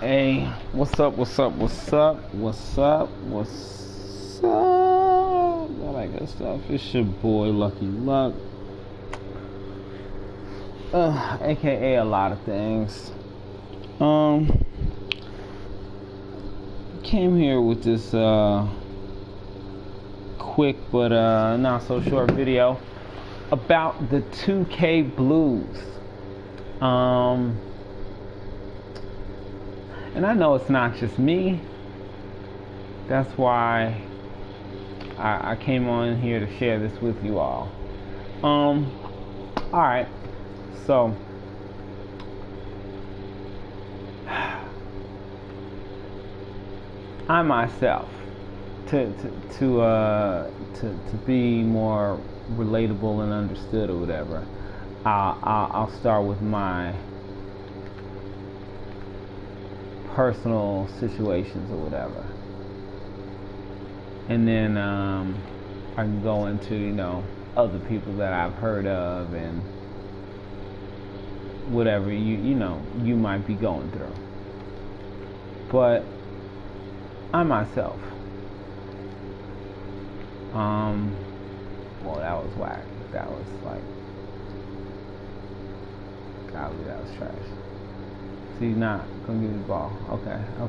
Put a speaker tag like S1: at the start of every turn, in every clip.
S1: Hey, what's up? What's up? What's up? What's up? What's up? All that good stuff. It's your boy Lucky Luck, aka a lot of things. Um, Came here with this quick but not so short video about the 2K Blues. And I know it's not just me. That's why I came on here to share this with you all. Alright. So I myself, to be more relatable and understood or whatever, I'll start with my personal situations or whatever, and then I can go into other people that I've heard of and whatever you might be going through. But I myself, well, that was whack. That was like, golly, that was trash. So he's not gonna give me the ball. Okay. I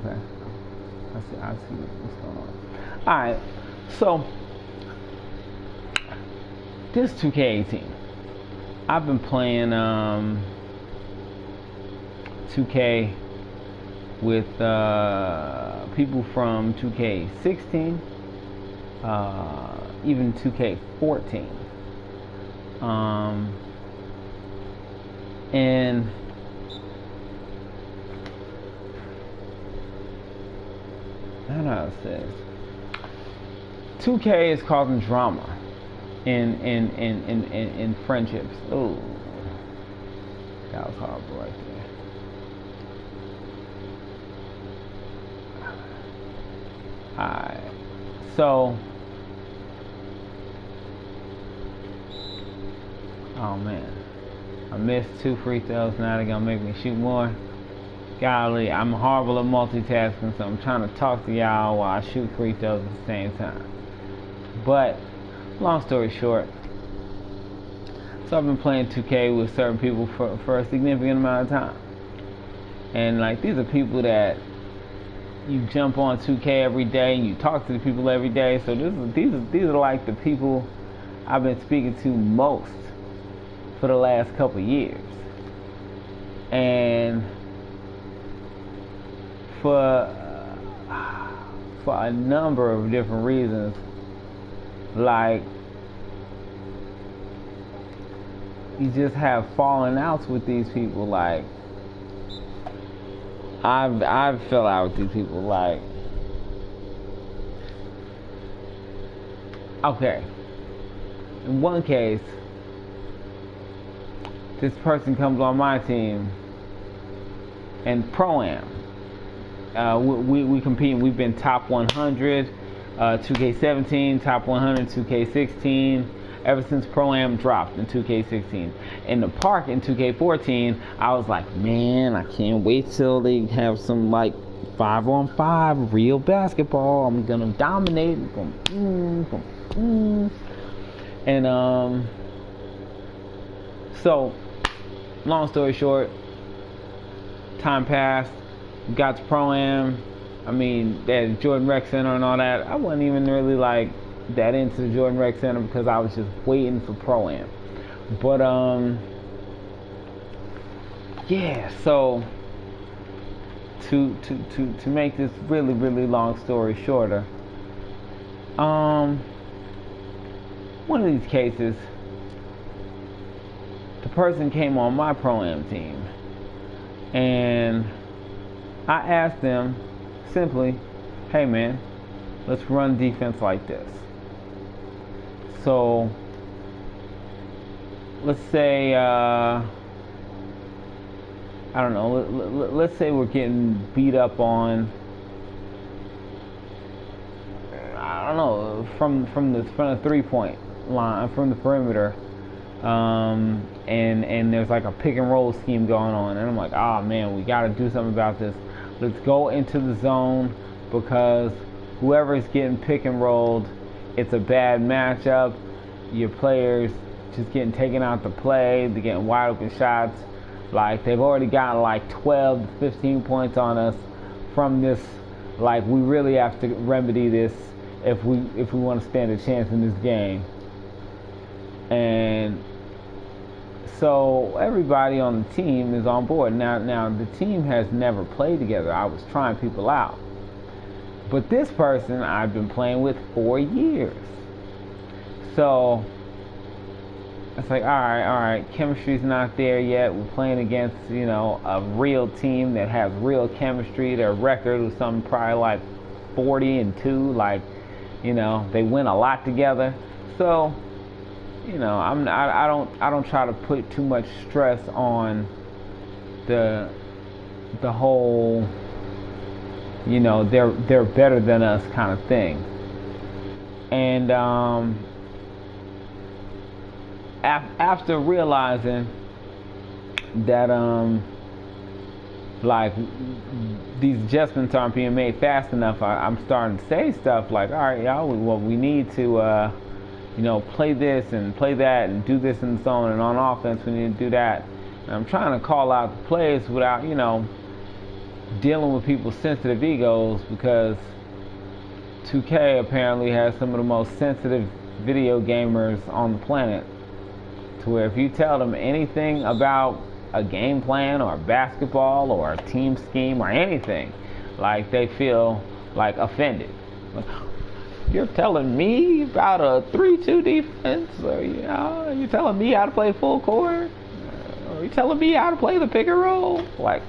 S1: see what's going on. Alright, so this 2K18. I've been playing 2K with people from 2K16, even 2K14. And I don't know how to say this. 2K is causing drama in friendships. Oh, that was horrible right there. Alright, so oh man, I missed 2 free throws. Now they're gonna make me shoot more. Golly, I'm horrible at multitasking, so I'm trying to talk to y'all while I shoot free throws at the same time. But long story short, so I've been playing 2K with certain people for a significant amount of time, and like these are people that you jump on 2K every day and you talk to the people every day. So these are like the people I've been speaking to most for the last couple years, and for a number of different reasons, like you just have fallen outs with these people. Like I've fell out with these people. Like, okay, in one case, this person comes on my team and Pro-Am. We compete. We've been top 100, 2K17, top 100, 2K16, ever since Pro-Am dropped in 2K16. In the park in 2K14, I was like, man, I can't wait till they have some like 5-on-5 real basketball. I'm gonna dominate. And so, long story short, time passed. Got to Pro-Am. I mean, that Jordan Rec Center and all that. I wasn't even really like that into the Jordan Rec Center because I was just waiting for Pro-Am. But yeah. So to make this really long story shorter, one of these cases, the person came on my Pro-Am team, and I asked them simply, hey man, let's run defense like this. So let's say I don't know, let's say we're getting beat up on, I don't know, from the 3-point line, from the perimeter, and there's like a pick and roll scheme going on, and I'm like, oh man, we got to do something about this. Let's go into the zone because whoever's getting pick and rolled, it's a bad matchup. Your players just getting taken out to play. They're getting wide open shots. Like, they've already gotten like 12 to 15 points on us from this. Like, we really have to remedy this if we want to stand a chance in this game. And so everybody on the team is on board. Now the team has never played together. I was trying people out. But this person I've been playing with for years. So it's like, all right, chemistry's not there yet. We're playing against, a real team that has real chemistry. Their record was something probably like 40-2. Like, they win a lot together. So, I don't try to put too much stress on the whole, they're better than us kind of thing. And after realizing that like these adjustments aren't being made fast enough, I'm starting to say stuff like, all right, y'all, well, we need to play this and play that and do this in the zone, and on offense we need to do that. And I'm trying to call out the plays without dealing with people's sensitive egos, because 2K apparently has some of the most sensitive video gamers on the planet, to where if you tell them anything about a game plan or basketball or a team scheme or anything, like, they feel like offended. You're telling me about a 3-2 defense, or you're telling me how to play full court, or you're telling me how to play the pick and roll? Like,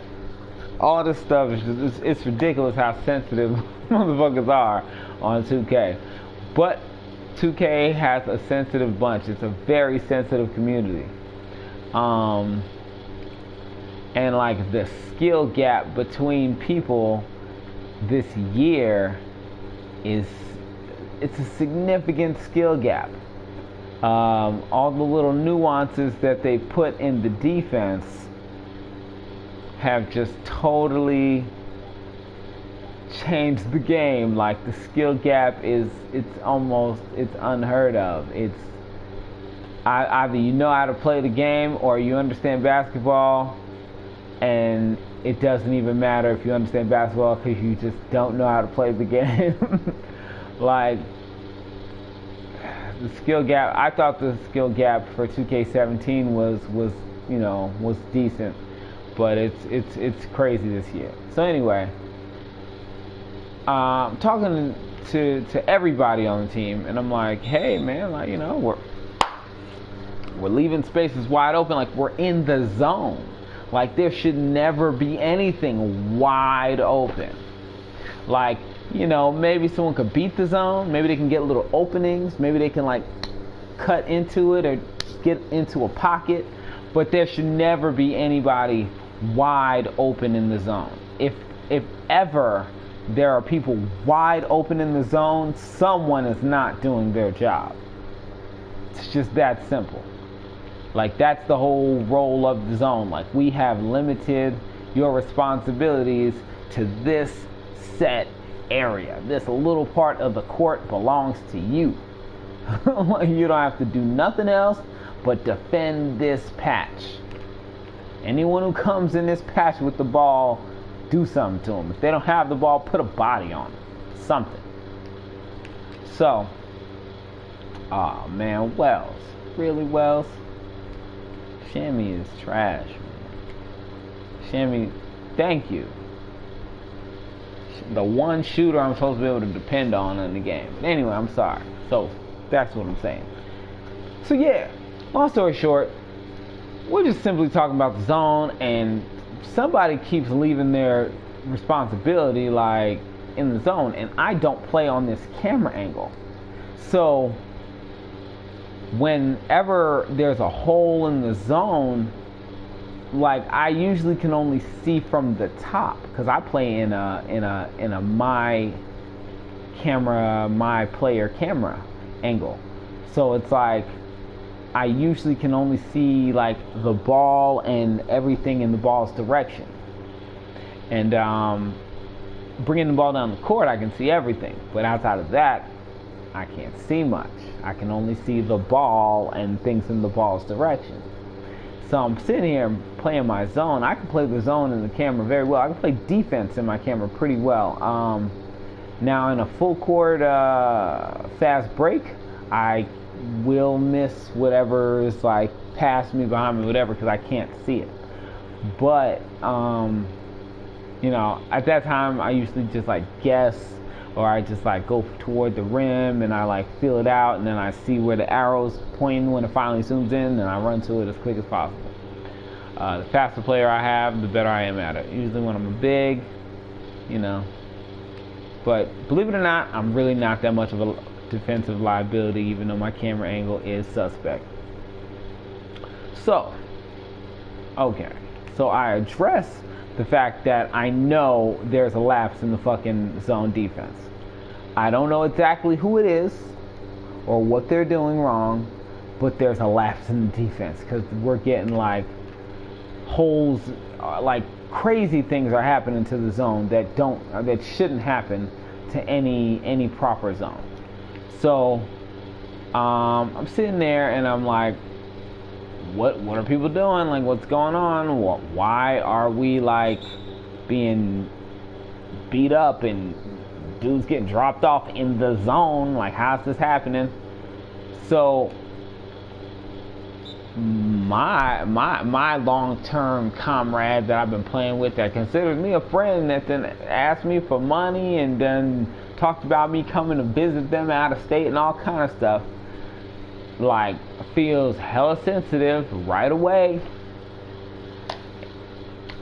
S1: all this stuff is just, it's ridiculous how sensitive motherfuckers are on 2K. But 2K has a sensitive bunch. It's a very sensitive community. And like, the skill gap between people this year it's a significant skill gap. All the little nuances that they put in the defense have just totally changed the game. Like, the skill gap it's unheard of. It's either you know how to play the game or you understand basketball, and it doesn't even matter if you understand basketball because you just don't know how to play the game. Like, the skill gap, I thought the skill gap for 2K17 was decent, but it's crazy this year. So anyway, talking to everybody on the team, and I'm like, hey man, like, we're leaving spaces wide open. Like, we're in the zone. Like, there should never be anything wide open. Like, maybe someone could beat the zone. Maybe they can get little openings. Maybe they can, like, cut into it or get into a pocket. But there should never be anybody wide open in the zone. If ever there are people wide open in the zone, someone is not doing their job. It's just that simple. Like, that's the whole role of the zone. Like, we have limited your responsibilities to this set area. This little part of the court belongs to you. You don't have to do nothing else but defend this patch. Anyone who comes in this patch with the ball, do something to them. If they don't have the ball, put a body on them. Something. So, man, Wells. Really, Wells? Shammy is trash, man. Shammy, thank you. The one shooter I'm supposed to be able to depend on in the game. But anyway, I'm sorry. So, that's what I'm saying. So yeah, long story short, we're just simply talking about the zone, and somebody keeps leaving their responsibility, like, in the zone, and I don't play on this camera angle. So whenever there's a hole in the zone, like, I usually can only see from the top, because I play in a my player camera angle. So it's like, I usually can only see, like, the ball and everything in the ball's direction. And bringing the ball down the court, I can see everything. But outside of that, I can't see much. I can only see the ball and things in the ball's direction. So I'm sitting here playing my zone. I can play the zone in the camera very well. I can play defense in my camera pretty well. Now in a full court fast break, I will miss whatever is like past me, behind me, whatever, because I can't see it. But you know, at that time I usually just like guess, or I just like go toward the rim and I like feel it out, and then I see where the arrow's pointing when it finally zooms in, and I run to it as quick as possible. The faster player I have, the better I am at it. Usually when I'm big, you know. But believe it or not, I'm really not that much of a defensive liability, even though my camera angle is suspect. So, okay. So I address the fact that I know there's a lapse in the fucking zone defense. I don't know exactly who it is or what they're doing wrong, but there's a lapse in the defense because we're getting like holes, like crazy things are happening to the zone that shouldn't happen to any proper zone. So I'm sitting there and I'm like, what are people doing? Like, what's going on? Why are we like being beat up and dudes getting dropped off in the zone? Like, how's this happening? So my long-term comrade that I've been playing with, that considered me a friend, that then asked me for money and then talked about me coming to visit them out of state and all kind of stuff, like feels hella sensitive right away.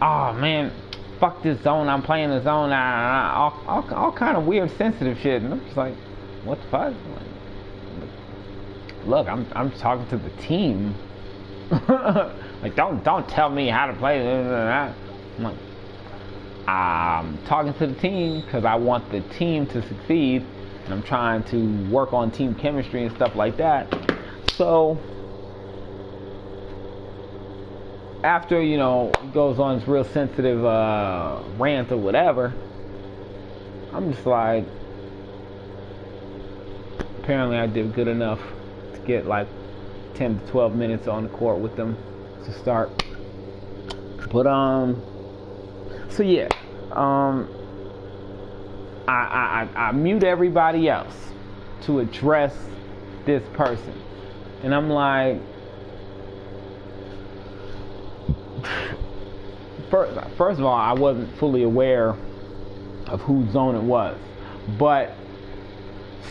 S1: Oh man, fuck this zone, I'm playing the zone, all kind of weird sensitive shit. And I'm just like, what the fuck? Look, I'm talking to the team. Like, don't tell me how to play. I'm like, I'm talking to the team because I want the team to succeed, and I'm trying to work on team chemistry and stuff like that. So after, you know, it goes on this real sensitive rant or whatever, I'm just like, apparently I did good enough to get like 10 to 12 minutes on the court with them to start. But so yeah, I mute everybody else to address this person, and I'm like, first of all, I wasn't fully aware of whose zone it was, but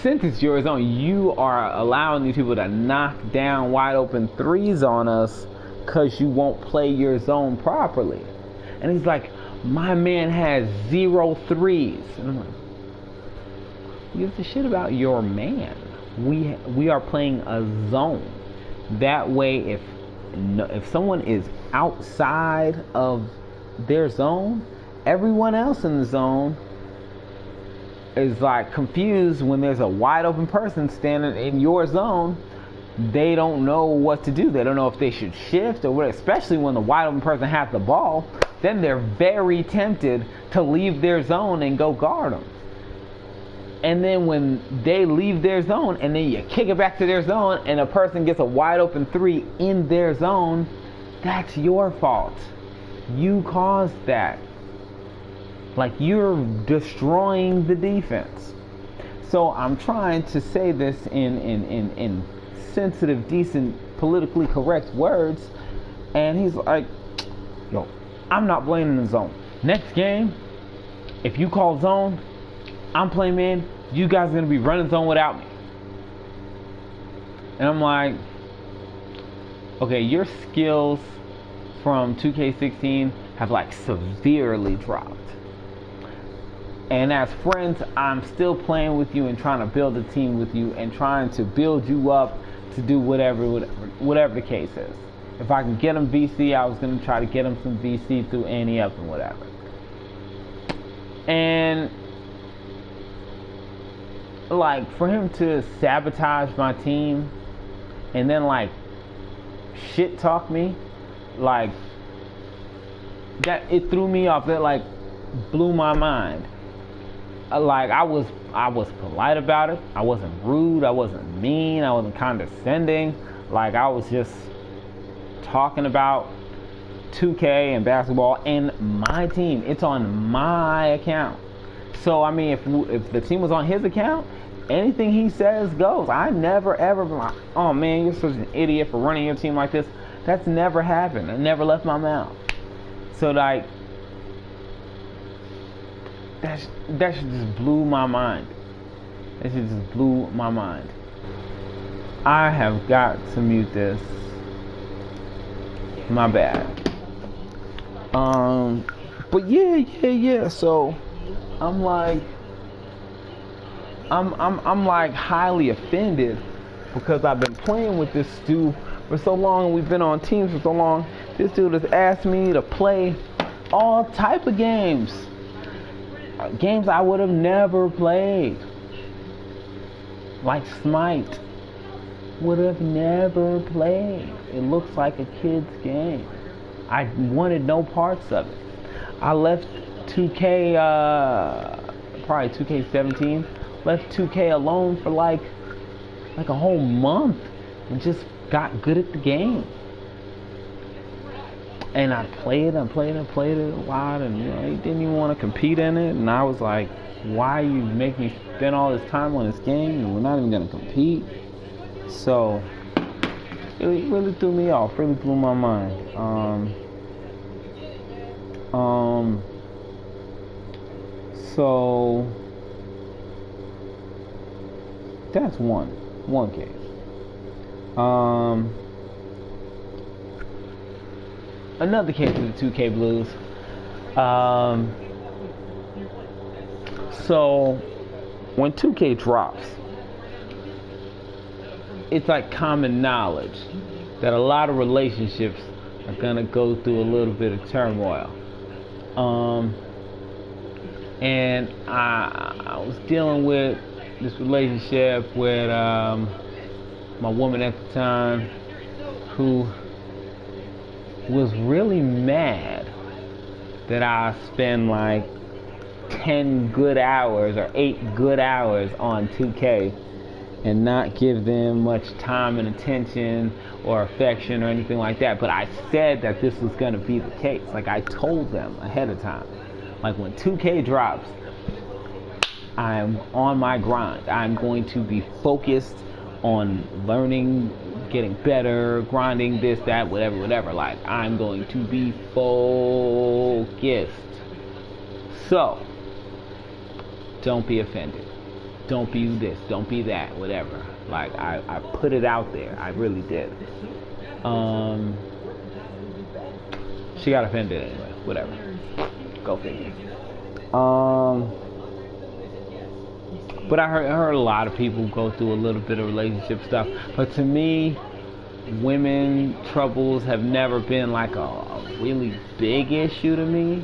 S1: since it's your zone, you are allowing these people to knock down wide open threes on us because you won't play your zone properly. And he's like, my man has 0 threes. And I'm like, who gives a shit about your man? We are playing a zone. That way, if someone is outside of their zone, everyone else in the zone is like confused when there's a wide open person standing in your zone. They don't know what to do. They don't know if they should shift or what, especially when the wide open person has the ball. Then they're very tempted to leave their zone and go guard them. And then when they leave their zone and then you kick it back to their zone and a person gets a wide open three in their zone, that's your fault. You caused that. Like, you're destroying the defense. So I'm trying to say this in sensitive, decent, politically correct words, and he's like, yo, I'm not playing in the zone. Next game, if you call zone, I'm playing man, you guys are going to be running zone without me. And I'm like, okay, your skills from 2K16 have like severely dropped. And as friends, I'm still playing with you and trying to build a team with you and trying to build you up to do whatever the case is. If I can get him VC, I was going to try to get him some VC through Annie Up and whatever. And like, for him to sabotage my team and then like shit talk me, like, that, it threw me off. That, like, blew my mind. Like I was polite about it. I wasn't rude. I wasn't mean. I wasn't condescending. Like I was just talking about 2K and basketball and my team. It's on my account. So I mean, if the team was on his account, anything he says goes. I never ever been like, oh man, you're such an idiot for running your team like this. That's never happened. It never left my mouth. So like, that shit just blew my mind. That shit just blew my mind. I have got to mute this. My bad. But yeah. So I'm like highly offended because I've been playing with this dude for so long and we've been on teams for so long. This dude has asked me to play all type of games. Games I would have never played. Like Smite. Would have never played. It looks like a kid's game. I wanted no parts of it. I left 2K, probably 2K17, left 2K alone for like a whole month and just got good at the game. And I played it a lot, and you know, he didn't even want to compete in it, and I was like, why you make me spend all this time on this game and we're not even going to compete? So it really threw me off, really blew my mind. So that's one case. Another case of the 2K Blues. So when 2K drops, it's like common knowledge that a lot of relationships are gonna go through a little bit of turmoil. And I was dealing with this relationship with my woman at the time, who was really mad that I spend like 10 good hours or 8 good hours on 2K and not give them much time and attention or affection or anything like that. But I said that this was going to be the case. Like I told them ahead of time. Like when 2K drops, I'm on my grind. I'm going to be focused on learning, getting better, grinding, this, that, whatever. Like I'm going to be focused. So don't be offended. Don't be this, don't be that, whatever. Like I put it out there. I really did. She got offended anyway. Whatever. Go figure. But I heard a lot of people go through a little bit of relationship stuff. But to me, women troubles have never been like a really big issue to me.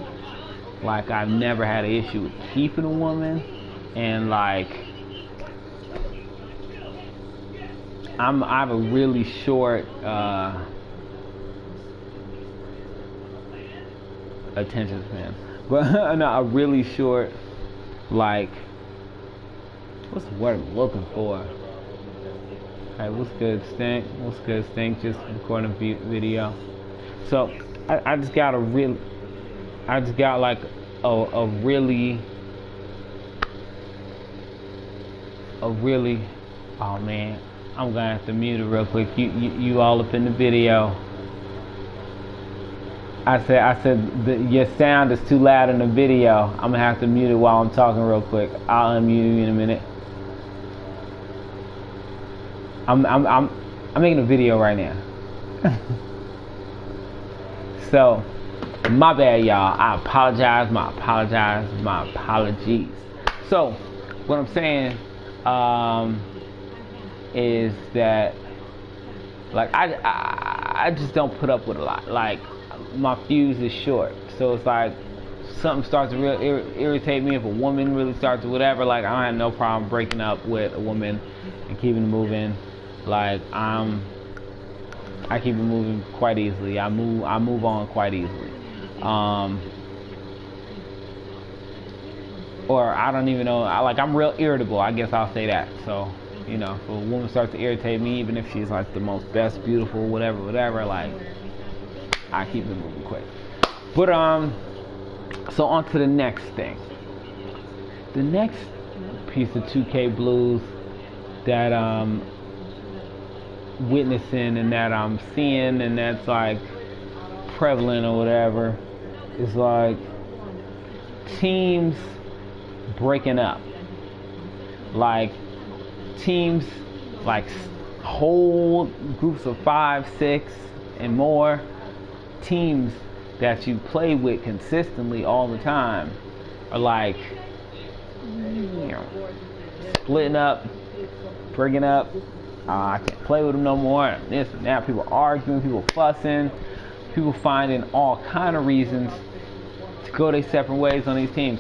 S1: Like I've never had an issue with keeping a woman, and like I have a really short attention span, but no, a really short, like, what's the word I'm looking for? Hey, what's good, Stink? What's good, Stink? Just recording a video. So I just got like a really, oh man, I'm gonna have to mute it real quick. You all up in the video. I said your sound is too loud in the video. I'm gonna have to mute it while I'm talking real quick. I'll unmute you in a minute. I'm making a video right now. So my bad, y'all. I apologize. My apologies. So what I'm saying is that like I just don't put up with a lot. Like my fuse is short, so it's like something starts to really irritate me. If a woman really starts to whatever, like I don't have no problem breaking up with a woman and keeping it moving. Like I keep it moving quite easily. I move on quite easily. or I don't even know. I'm real irritable. I guess I'll say that. So, you know, if a woman starts to irritate me, even if she's like the most best, beautiful, whatever, like I keep it moving quick. But so on to the next thing. The next piece of 2K Blues that I'm witnessing and that I'm seeing and that's like prevalent or whatever is like teams breaking up. Like teams, like whole groups of 5, 6 and more teams that you play with consistently all the time are like, you know, splitting up, breaking up. I can't play with them no more. This and that. People arguing, people fussing, people finding all kind of reasons to go their separate ways on these teams.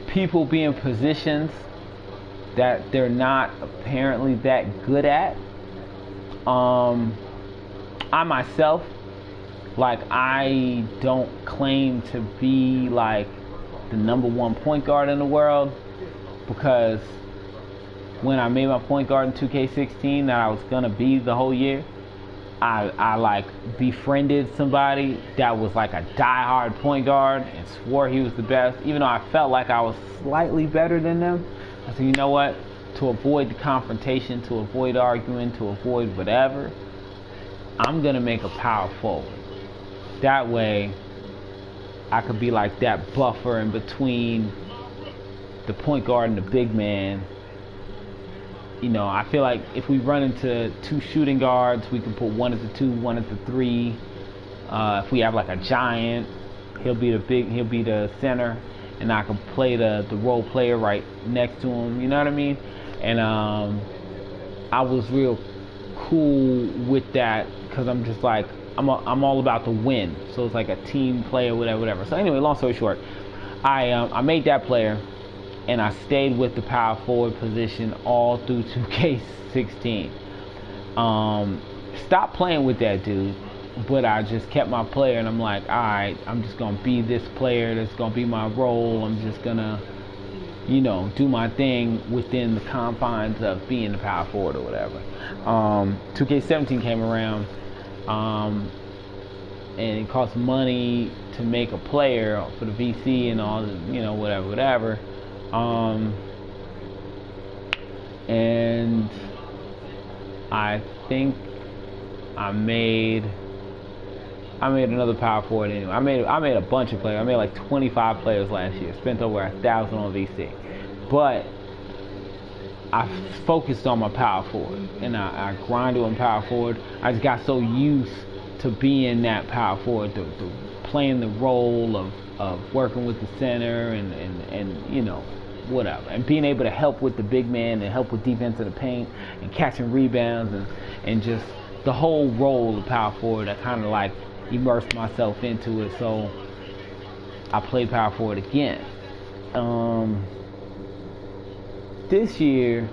S1: People be in positions that they're not apparently that good at. I myself, like, I don't claim to be like the #1 point guard in the world, because when I made my point guard in 2K16 that I was gonna be the whole year, I like befriended somebody that was like a die-hard point guard and swore he was the best, even though I felt like I was slightly better than them. I said, you know what? To avoid the confrontation, to avoid arguing, to avoid whatever, I'm gonna make a power forward. That way, I could be like that buffer in between the point guard and the big man. You know, I feel like if we run into 2 shooting guards, we can put one at the 2, one at the 3. If we have like a giant, he'll be the center, and I can play the role player right next to him. You know what I mean? And I was real cool with that because I'm just like I'm all about the win. So it's like a team player, whatever. So anyway, long story short, I made that player. And I stayed with the power forward position all through 2K16. Stopped playing with that dude, but I just kept my player, and I'm like, alright, I'm just going to be this player, that's going to be my role, I'm just going to, you know, do my thing within the confines of being the power forward or whatever. 2K17 came around, and it cost money to make a player for the VC and all, you know, whatever. And I think I made another power forward anyway. I made a bunch of players. I made like 25 players last year. Spent over 1,000 on VC. But I focused on my power forward, and I grinded on power forward. I just got so used to being that power forward, to playing the role of working with the center and you know, whatever, and being able to help with the big man and help with defense in the paint and catching rebounds and just the whole role of power forward. I kind of like immersed myself into it, so I played power forward again. This year,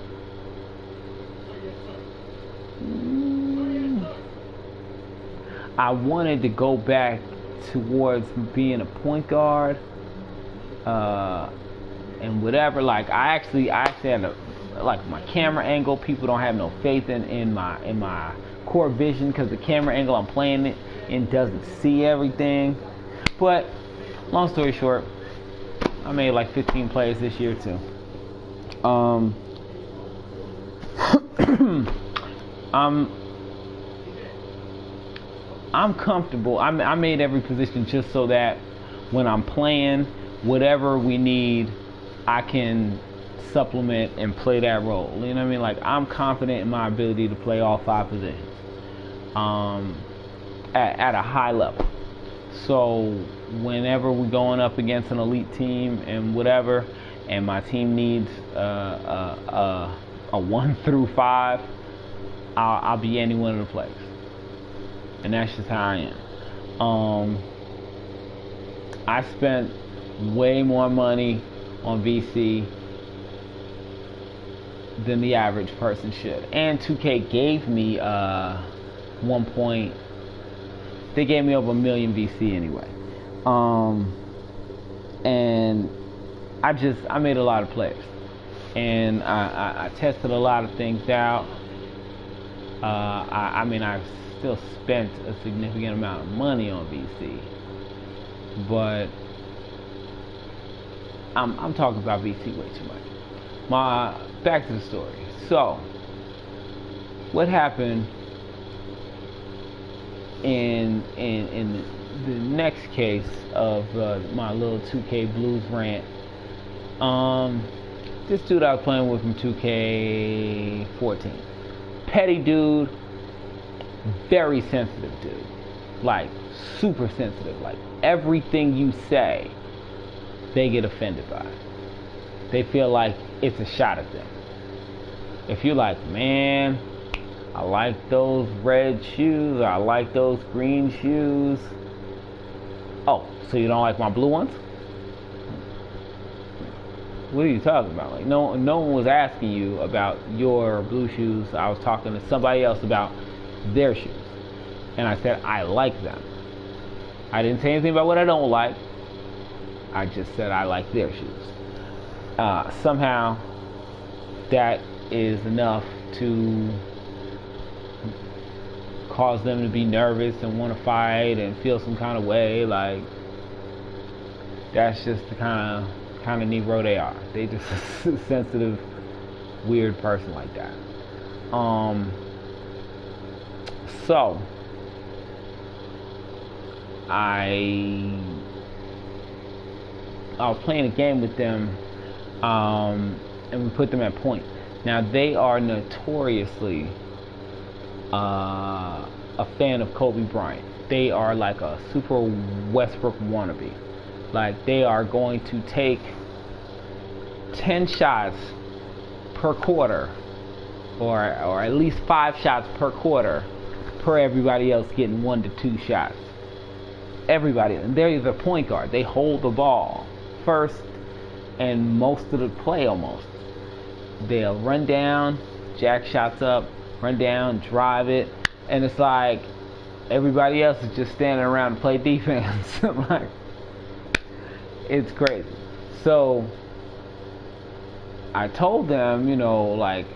S1: I wanted to go back towards being a point guard, and whatever. Like I actually had like my camera angle. People don't have no faith in my core vision because the camera angle I'm playing it in doesn't see everything. But long story short, I made like 15 plays this year too. I'm comfortable. I made every position just so that when I'm playing, whatever we need, I can supplement and play that role. You know what I mean? Like, I'm confident in my ability to play all 5 positions at a high level. So whenever we're going up against an elite team and whatever, and my team needs a 1 through 5, I'll be any one of the players. And that's just how I am. I spent way more money on VC than the average person should. And 2K gave me they gave me over $1 million VC anyway. and I made a lot of plays, and I tested a lot of things out. I mean, I've still spent a significant amount of money on VC, but I'm talking about VC way too much. Back to the story. So, what happened in the next case of my little 2K Blues rant? This dude I was playing with from 2K14, petty dude, very sensitive dude, like super sensitive. Like everything you say, they get offended by. They feel like it's a shot at them. If you're like, man, I like those red shoes, or I like those green shoes. Oh, so you don't like my blue ones? What are you talking about? Like, no one was asking you about your blue shoes. I was talking to somebody else about their shoes, and I said I like them. I didn't say anything about what I don't like. I just said I like their shoes. Somehow, that is enough to cause them to be nervous and want to fight and feel some kind of way. Like, that's just the kind of Negro they are. They just a sensitive, weird person like that. So I was playing a game with them, and we put them at point. Now they are notoriously a fan of Kobe Bryant. They are like a super Westbrook wannabe. Like, they are going to take 10 shots per quarter, or at least 5 shots per quarter, per everybody else getting 1 to 2 shots. Everybody, and they're the point guard. They hold the ball first and most of the play almost. They'll run down, jack shots up, run down, drive it, and it's like everybody else is just standing around and play defense. Like, it's crazy. So I told them, like,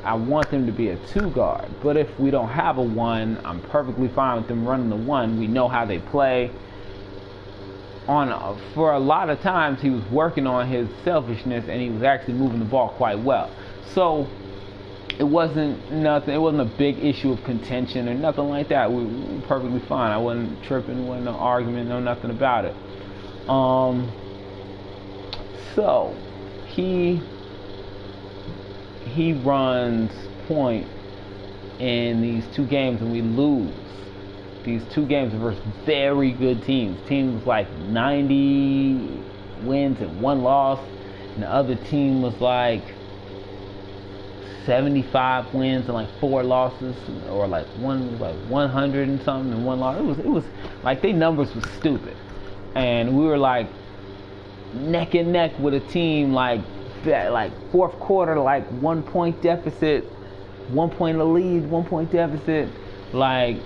S1: I want them to be a 2 guard, but if we don't have a 1, I'm perfectly fine with them running the 1. We know how they play. For a lot of times he was working on his selfishness, and he was actually moving the ball quite well. So it wasn't a big issue of contention or nothing like that. We were perfectly fine. I wasn't tripping, wasn't no argument, no nothing about it. So he runs point in these 2 games, and we lose. These 2 games versus very good teams like 90 wins and 1 loss, and the other team was like 75 wins and like 4 losses, or like 100 and something and 1 loss. It was like, their numbers was stupid, and we were like neck and neck with a team like that, like 4th quarter, like 1 point deficit, 1 point in the lead, 1 point deficit, like,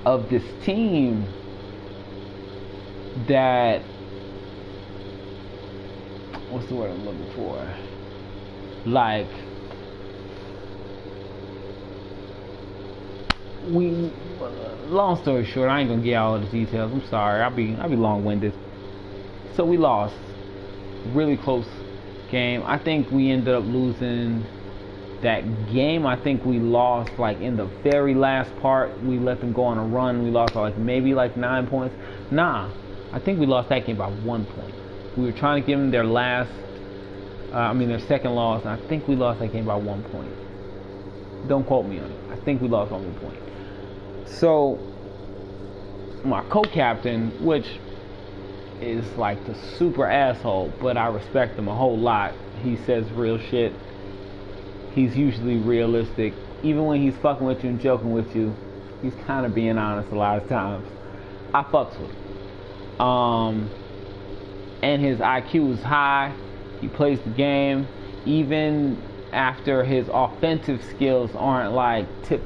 S1: of this team that, what's the word I'm looking for? Like, long story short, I ain't gonna get all the details. I'm sorry, I'll be long-winded. So we lost, really close game. I think we ended up losing that game. I think we lost like in the very last part. We let them go on a run. We lost like maybe like 9 points. Nah, I think we lost that game by 1 point. We were trying to give them their their second loss, and I think we lost that game by 1 point. Don't quote me on it. I think we lost by 1 point. So my co-captain, which is like the super asshole, but I respect him a whole lot. He says real shit. He's usually realistic. Even when he's fucking with you and joking with you, he's kind of being honest a lot of times. I fucks with him. And his IQ is high. He plays the game. Even after his offensive skills aren't like tip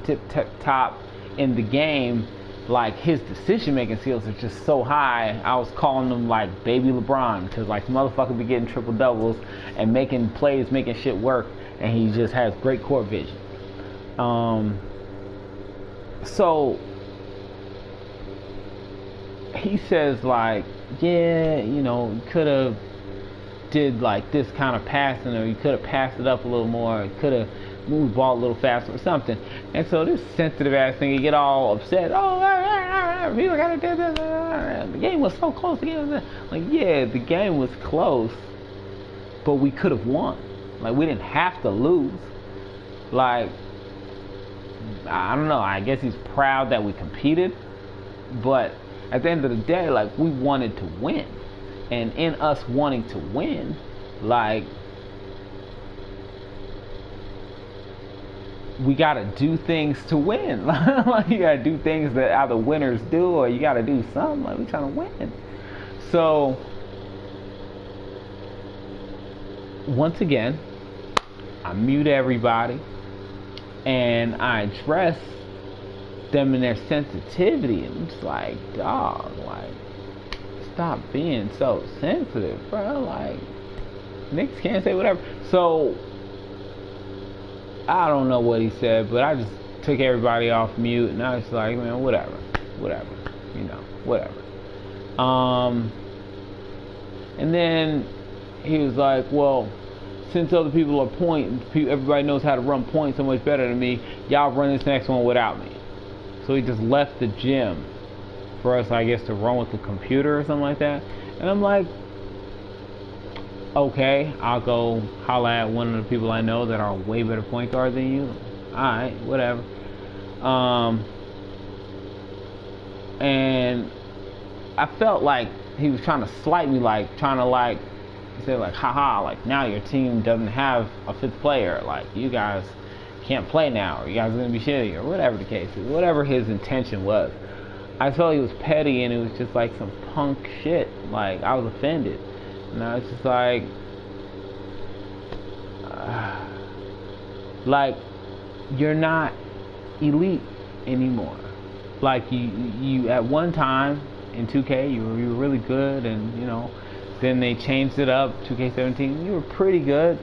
S1: top in the game, like his decision-making skills are just so high. I was calling him like baby LeBron, because like the motherfucker be getting triple doubles and making plays, making shit work, and he just has great court vision. So he says like, yeah, you know, you could have did like this kind of passing, or you could have passed it up a little more, could have moved the ball a little faster or something. And so this sensitive ass thing, you get all upset. Oh, people gotta do this. The game was so close. Like, yeah, the game was close, but we could have won. Like, we didn't have to lose. Like, I don't know. I guess he's proud that we competed, but at the end of the day, like, we wanted to win. And in us wanting to win, like, we gotta do things to win. Like, you gotta do things that other winners do, or you gotta do something. Like, we trying to win. So, once again, I mute everybody, and I address them in their sensitivity. And I'm just like, dog, like, stop being so sensitive, bro. Like, niggas can't say whatever. So I don't know what he said, but I just took everybody off mute, and I was like, man, whatever, you know, whatever. And then he was like, well, since other people are point, everybody knows how to run point so much better than me, y'all run this next one without me. So he just left the gym for us, I guess, to run with the computer or something like that. And I'm like, okay, I'll go holla at one of the people I know that are a way better point guard than you. Alright, whatever. And I felt like he was trying to slight me, like, trying to, like, he said, like, haha, like, now your team doesn't have a fifth player. Like, you guys can't play now, or you guys are going to be shitty, or whatever the case is. Whatever his intention was. I felt he was petty, and it was just like some punk shit. Like, I was offended. And I was just like, you're not elite anymore. Like, you at one time in 2K, you were really good, and, you know, then they changed it up, 2K17, you were pretty good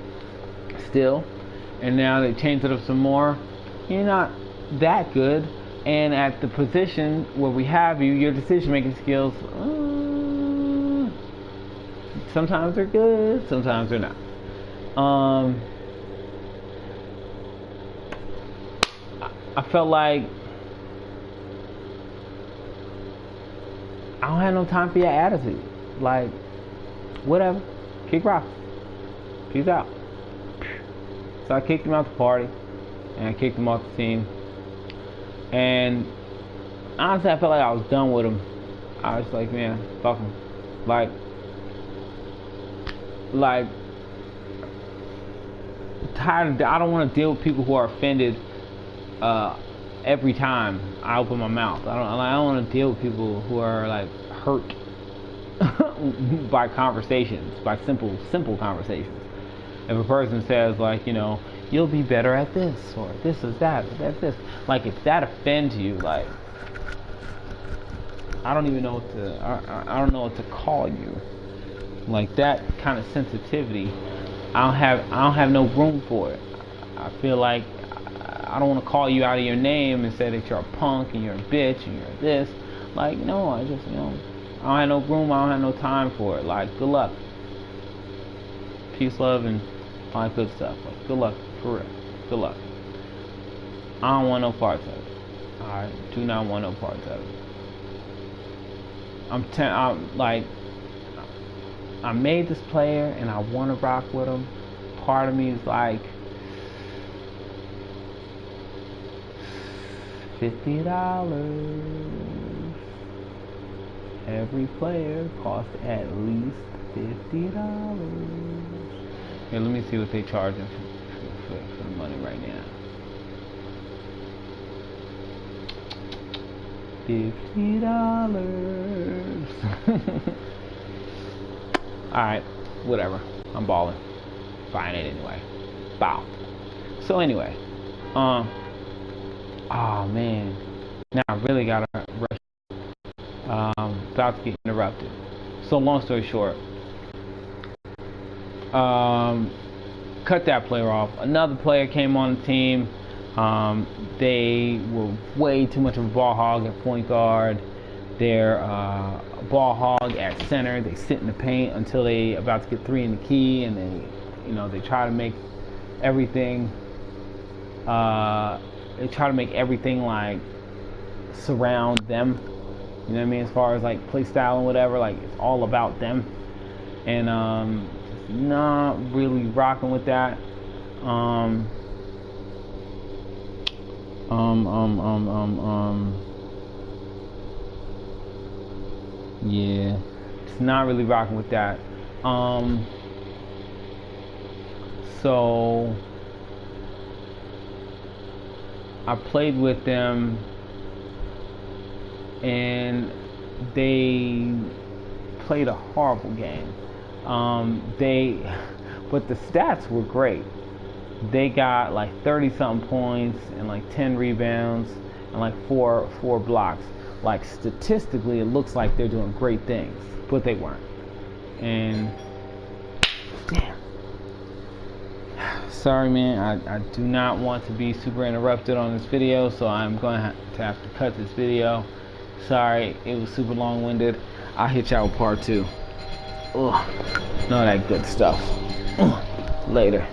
S1: still, and now they changed it up some more. You're not that good, and at the position where we have you, your decision-making skills, sometimes they're good, sometimes they're not. I felt like I don't have no time for your attitude. Like, whatever, kick rocks, peace out. So I kicked him out the party, and I kicked him off the team. And honestly, I felt like I was done with him. I was like, man, fuck him. Like, tired of, I don't want to deal with people who are offended every time I open my mouth. I don't want to deal with people who are like hurt by conversations, by simple conversations. If a person says, like, you know, you'll be better at this, or this is that, or that's this, like, if that offends you, like, I don't even know what to, I don't know what to call you. Like, that kind of sensitivity, I don't have no room for it. I feel like I don't want to call you out of your name and say that you're a punk and you're a bitch and you're this. Like, no, I just, you know, I don't have no room, I don't have no time for it. Like, good luck. Peace, love, and all that good stuff. Like, good luck, for real. Good luck. I don't want no parts of it. I do not want no parts of it. I'm like, I made this player and I want to rock with him. Part of me is like, $50. Every player costs at least $50. Here, let me see what they charging for the money right now. $50. Alright, whatever. I'm balling. Buying it anyway. Bow. So anyway, oh man. Now I really gotta rush about to get interrupted. So long story short, cut that player off. Another player came on the team. They were way too much of a ball hog at point guard. They're a ball hog at center. They sit in the paint until they about to get 3 in the key, and they try to make everything. They try to make everything like surround them. You know what I mean? As far as like play style and whatever, like it's all about them. And not really rocking with that. Yeah, it's not really rocking with that. So I played with them, and they played a horrible game. But the stats were great. They got like 30-something points and like 10 rebounds and like four blocks. Like statistically, it looks like they're doing great things, but they weren't. And damn, sorry, man. I do not want to be super interrupted on this video, so I'm going to have to cut this video. Sorry, it was super long-winded. I'll hit y'all with part 2. Ugh, none of that good stuff. Later.